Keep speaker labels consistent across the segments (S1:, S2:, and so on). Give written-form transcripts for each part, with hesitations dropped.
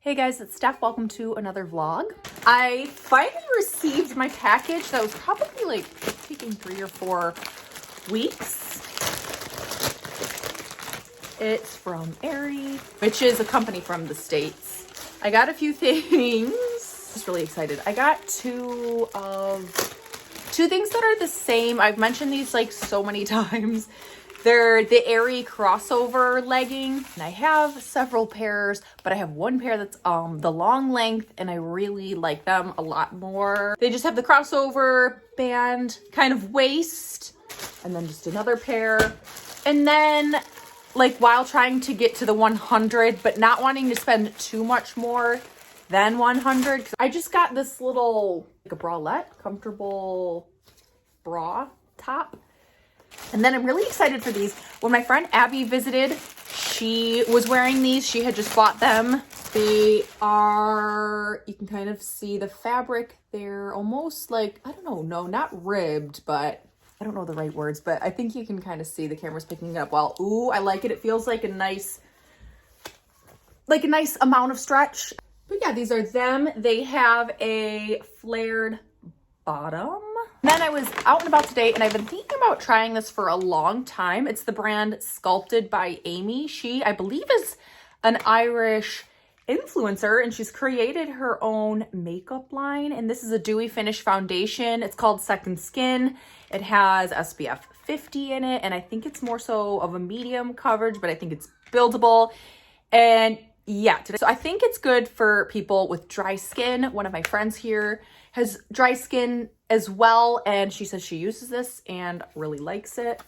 S1: Hey guys, it's Steph. Welcome to another vlog. I finally received my package that was probably like taking 3 or 4 weeks. It's from Aerie, which is a company from the States. I got a few things. Just really excited. I got two things that are the same. I've mentioned these like so many times. They're the Aerie crossover legging, and I have several pairs, but I have one pair that's the long length, and I really like them a lot more. They just have the crossover band kind of waist, and then just another pair. And then, like, while trying to get to the 100, but not wanting to spend too much more than 100, I just got this little, like a bralette, comfortable bra top. And then I'm really excited for these. When my friend Abby visited, she was wearing these. She had just bought them. They are, you can kind of see the fabric. They're almost like, I don't know, no, not ribbed, but I don't know the right words, but I think you can kind of see the camera's picking it up well. Ooh, I like it. It feels like a nice amount of stretch. But yeah, these are them. They have a flared bottom. Then I was out and about today, and I've been thinking about trying this for a long time. It's the brand Sculpted by Amy. She, I believe, is an Irish influencer, and she's created her own makeup line. And this is a dewy finish foundation. It's called Second Skin. It has SPF 50 in it, and I think it's more so of a medium coverage, but I think it's buildable. And yeah, so I think it's good for people with dry skin. One of my friends here has dry skin as well, and she says she uses this and really likes it.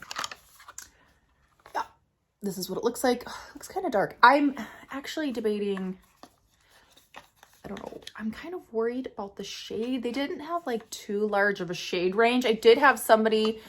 S1: Yeah, this is what it looks like. It looks kind of dark. I'm actually debating, I don't know, I'm kind of worried about the shade. They didn't have like too large of a shade range. I did have somebody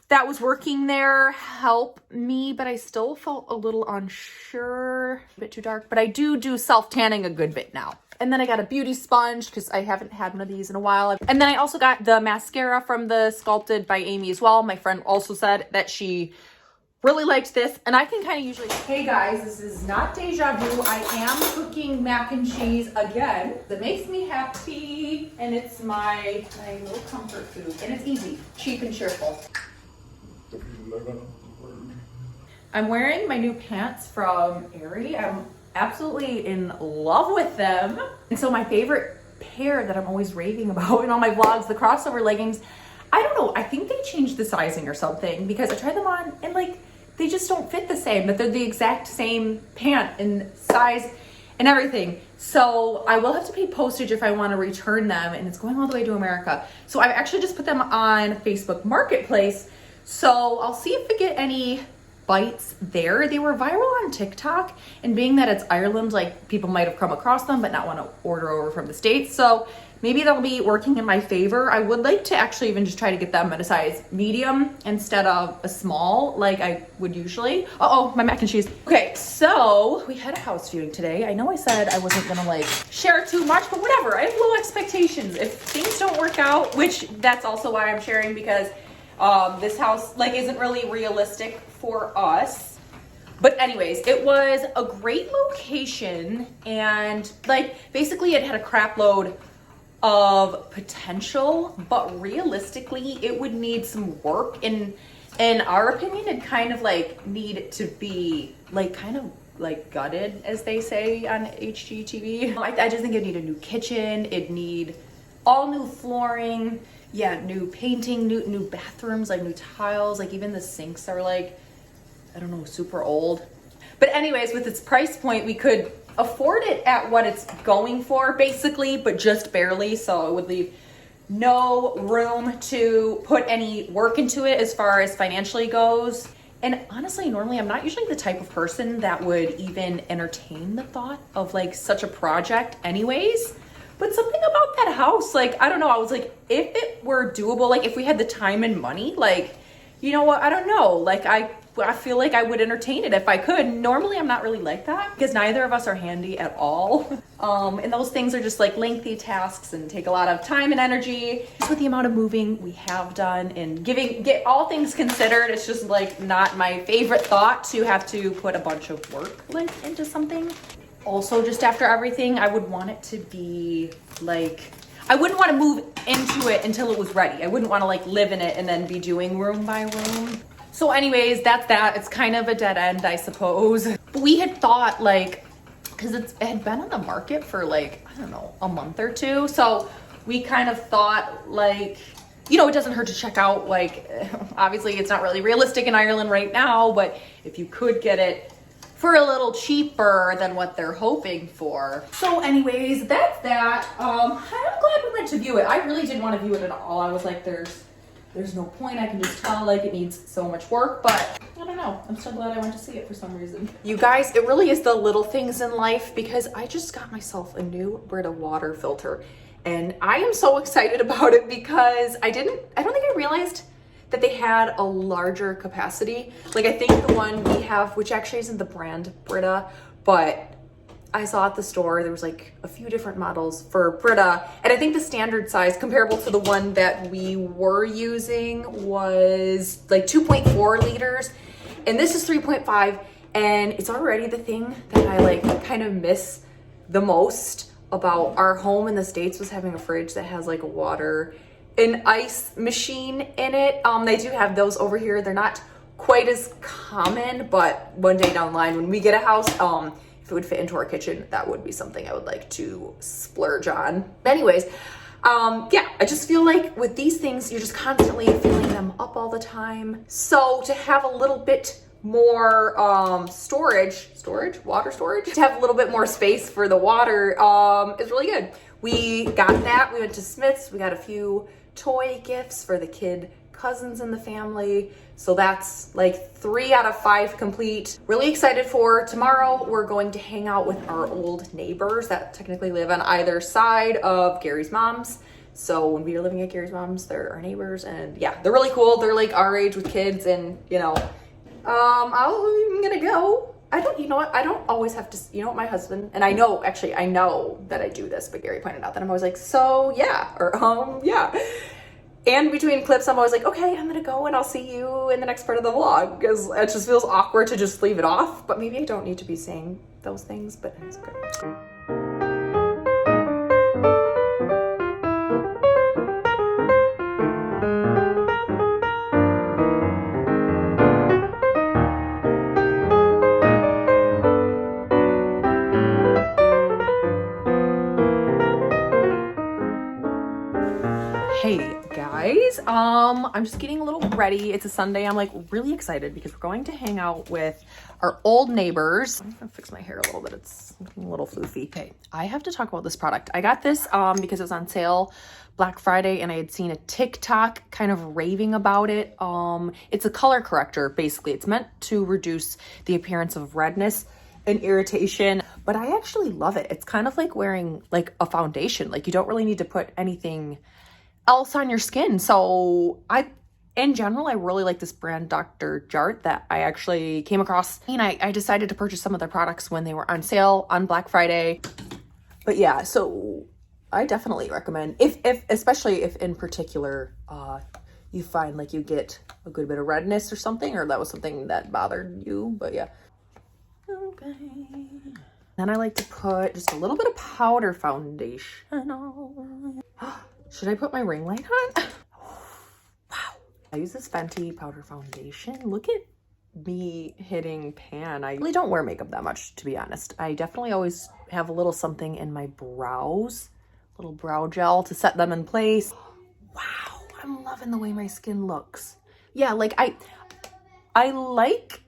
S1: that was working there help me, but I still felt a little unsure, a bit too dark, but I do self-tanning a good bit now. And then I got a beauty sponge because I haven't had one of these in a while. And then I also got the mascara from the Sculpted by Amy as well. My friend also said that she really liked this, and I can kind of usually... Hey guys, this is not deja vu. I am cooking mac and cheese again. That makes me happy, and it's my little comfort food, and it's easy, cheap and cheerful. I'm wearing my new pants from Aerie. I'm absolutely in love with them. And so my favorite pair that I'm always raving about in all my vlogs, the crossover leggings, I don't know, I think they changed the sizing or something, because I tried them on and like they just don't fit the same, but they're the exact same pant and size and everything. So I will have to pay postage if I want to return them, and it's going all the way to America. So I've actually just put them on Facebook Marketplace. So I'll see if I get any bites there. They were viral on TikTok, and being that it's Ireland, like people might have come across them but not want to order over from the States. So maybe they'll be working in my favor. I would like to actually even just try to get them at a size medium instead of a small like I would usually. Uh-oh, my mac and cheese. Okay, so we had a house viewing today. I know I said I wasn't gonna like share too much, but whatever. I have low expectations. If things don't work out, which that's also why I'm sharing, because this house like isn't really realistic for us. But anyways, it was a great location, and like basically it had a crap load of potential, but realistically it would need some work. In our opinion, it kind of like need to be like kind of like gutted, as they say on HGTV. I just think it'd need a new kitchen, it'd need all new flooring, yeah, new painting, new bathrooms, like new tiles, like even the sinks are like, I don't know, super old. But anyways, with its price point, we could afford it at what it's going for basically, but just barely. So it would leave no room to put any work into it as far as financially goes. And honestly, normally I'm not usually the type of person that would even entertain the thought of like such a project anyways. But something about that house, like, I don't know, I was like, if it were doable, like if we had the time and money, like, you know what, I don't know, like I feel like I would entertain it if I could. Normally I'm not really like that because neither of us are handy at all. And those things are just like lengthy tasks and take a lot of time and energy. Just with the amount of moving we have done and get all things considered, it's just like not my favorite thought to have to put a bunch of work like into something. also just after everything, I would want it to be like, I wouldn't want to move into it until it was ready. I wouldn't want to like live in it and then be doing room by room. So anyways, that's that. It's kind of a dead end, I suppose. But we had thought like, because it had been on the market for like, I don't know, a month or two. So we kind of thought like, you know, it doesn't hurt to check out, like, obviously it's not really realistic in Ireland right now, but if you could get it for a little cheaper than what they're hoping for. So anyways, that's that. I'm glad we went to view it. I really didn't want to view it at all. I was like, there's no point. I can just tell like it needs so much work, but I don't know. I'm so glad I went to see it for some reason. You guys, it really is the little things in life, because I just got myself a new Brita water filter, and I am so excited about it because I don't think I realized that they had a larger capacity. Like I think the one we have, which actually isn't the brand Brita, but I saw at the store, there was like a few different models for Brita. And I think the standard size comparable to the one that we were using was like 2.4 liters. And this is 3.5. And it's already the thing that I like kind of miss the most about our home in the States, was having a fridge that has like an ice machine in it. They do have those over here. They're not quite as common, but one day down the line when we get a house, if it would fit into our kitchen, that would be something I would like to splurge on. But anyways, yeah, I just feel like with these things, you're just constantly filling them up all the time. So to have a little bit more water storage, to have a little bit more space for the water is really good. We got that. We went to Smith's. We got a few toy gifts for the kid cousins in the family. So that's like 3 out of 5 complete. Really excited for tomorrow. We're going to hang out with our old neighbors that technically live on either side of Gary's mom's. So when we were living at Gary's mom's, they're our neighbors, and yeah, they're really cool. They're like our age with kids, and you know, I'm gonna go. I don't always have to, you know what, my husband, and I know that I do this, but Gary pointed out that I'm always like, so yeah, or yeah. And between clips, I'm always like, okay, I'm gonna go and I'll see you in the next part of the vlog, because it just feels awkward to just leave it off, but maybe I don't need to be saying those things, but it's good. Hey guys, I'm just getting a little ready. It's a Sunday. I'm like really excited because we're going to hang out with our old neighbors. I'm gonna fix my hair a little bit. It's looking a little floofy. Okay, I have to talk about this product. I got this because it was on sale Black Friday, and I had seen a TikTok kind of raving about it. It's a color corrector, basically. It's meant to reduce the appearance of redness and irritation, but I actually love it. It's kind of like wearing like a foundation. Like you don't really need to put anything else on your skin. So in general, I really like this brand, Dr. Jart, that I actually came across. And I decided to purchase some of their products when they were on sale on Black Friday. But yeah, so I definitely recommend, especially if in particular, you find like you get a good bit of redness or something, or that was something that bothered you, but yeah. Okay. Then I like to put just a little bit of powder foundation on. Should I put my ring light on? Wow. I use this Fenty powder foundation. Look at me hitting pan. I really don't wear makeup that much, to be honest. I definitely always have a little something in my brows, little brow gel to set them in place. Wow, I'm loving the way my skin looks. Yeah, like I kind of like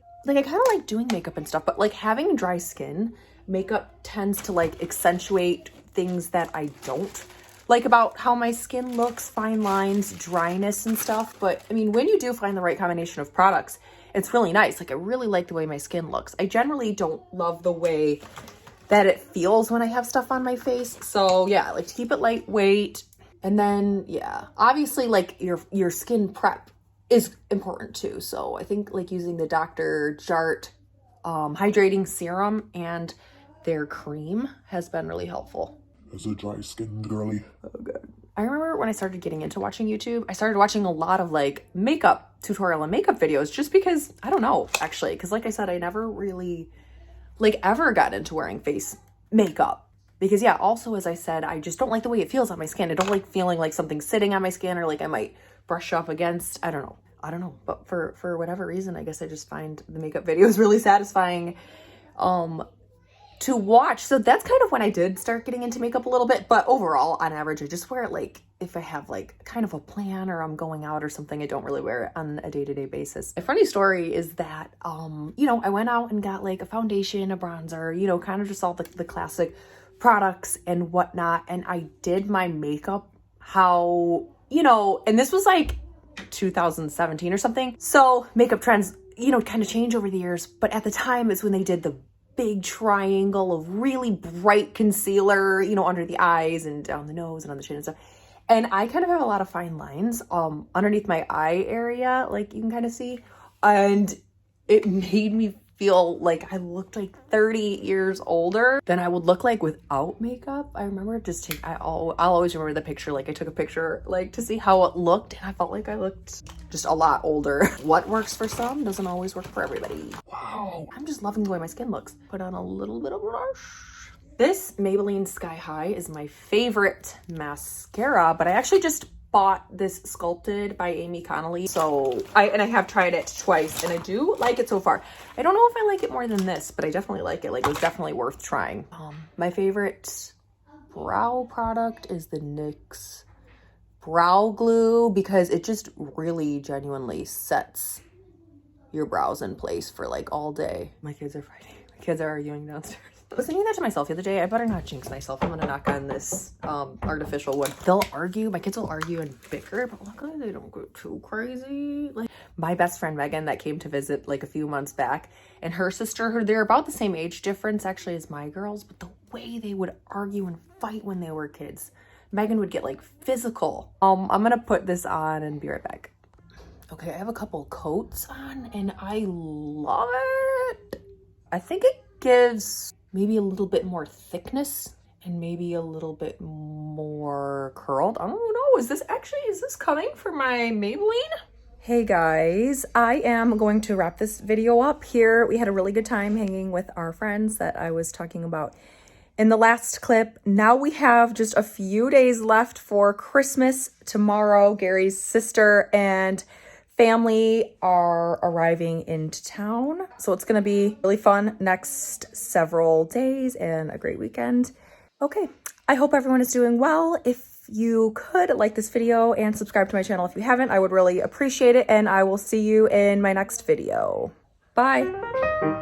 S1: doing makeup and stuff, but like having dry skin, makeup tends to like accentuate things that I don't like about how my skin looks, fine lines, dryness and stuff. But I mean, when you do find the right combination of products, it's really nice. Like I really like the way my skin looks. I generally don't love the way that it feels when I have stuff on my face. So yeah, I like to keep it lightweight. And then yeah, obviously like your skin prep is important too. So I think like using the Dr. Jart hydrating serum and their cream has been really helpful.
S2: As a dry skinned girly.
S1: Oh god. I remember when I started getting into watching YouTube, I started watching a lot of like makeup tutorial and makeup videos just because, I don't know, actually, because like I said, I never really like ever got into wearing face makeup. Because yeah, also as I said, I just don't like the way it feels on my skin. I don't like feeling like something's sitting on my skin or like I might brush up against. I don't know. But for whatever reason, I guess I just find the makeup videos really satisfying to watch. So that's kind of when I did start getting into makeup a little bit. But overall, on average, I just wear it like if I have like kind of a plan or I'm going out or something. I don't really wear it on a day-to-day basis. A funny story is that, you know, I went out and got like a foundation, a bronzer, you know, kind of just all the classic products and whatnot. And I did my makeup how, you know, and this was like 2017 or something. So makeup trends, you know, kind of change over the years. But at the time is when they did the big triangle of really bright concealer, you know, under the eyes and down the nose and on the chin and stuff. And I kind of have a lot of fine lines underneath my eye area, like you can kind of see. And it made me feel like I looked like 30 years older than I would look like without makeup. I remember I'll always remember the picture. Like I took a picture like to see how it looked and I felt like I looked just a lot older. What works for some doesn't always work for everybody. Wow. I'm just loving the way my skin looks. Put on a little bit of blush. This Maybelline Sky High is my favorite mascara, but I actually just bought this Sculpted by Amy Connolly. So I have tried it twice and I do like it so far. I don't know if I like it more than this, but I definitely like it. Like it was definitely worth trying. My favorite brow product is the NYX Brow Glue because it just really genuinely sets your brows in place for like all day. My kids are fighting. My kids are arguing downstairs. I was thinking that to myself the other day. I better not jinx myself. I'm gonna knock on this artificial wood. They'll argue. My kids will argue and bicker, but luckily they don't go too crazy. Like my best friend Megan that came to visit like a few months back, and her sister, they're about the same age difference actually as my girls, but the way they would argue and fight when they were kids. Megan would get like physical. I'm gonna put this on and be right back. Okay, I have a couple coats on and I love it. I think it gives maybe a little bit more thickness and maybe a little bit more curled. I don't know. Is this coming from my Maybelline? Hey guys, I am going to wrap this video up here. We had a really good time hanging with our friends that I was talking about in the last clip. Now we have just a few days left for Christmas. Tomorrow, Gary's sister and family are arriving into town. So it's gonna be really fun next several days and a great weekend. Okay, I hope everyone is doing well. If you could like this video and subscribe to my channel if you haven't, I would really appreciate it. And I will see you in my next video. Bye.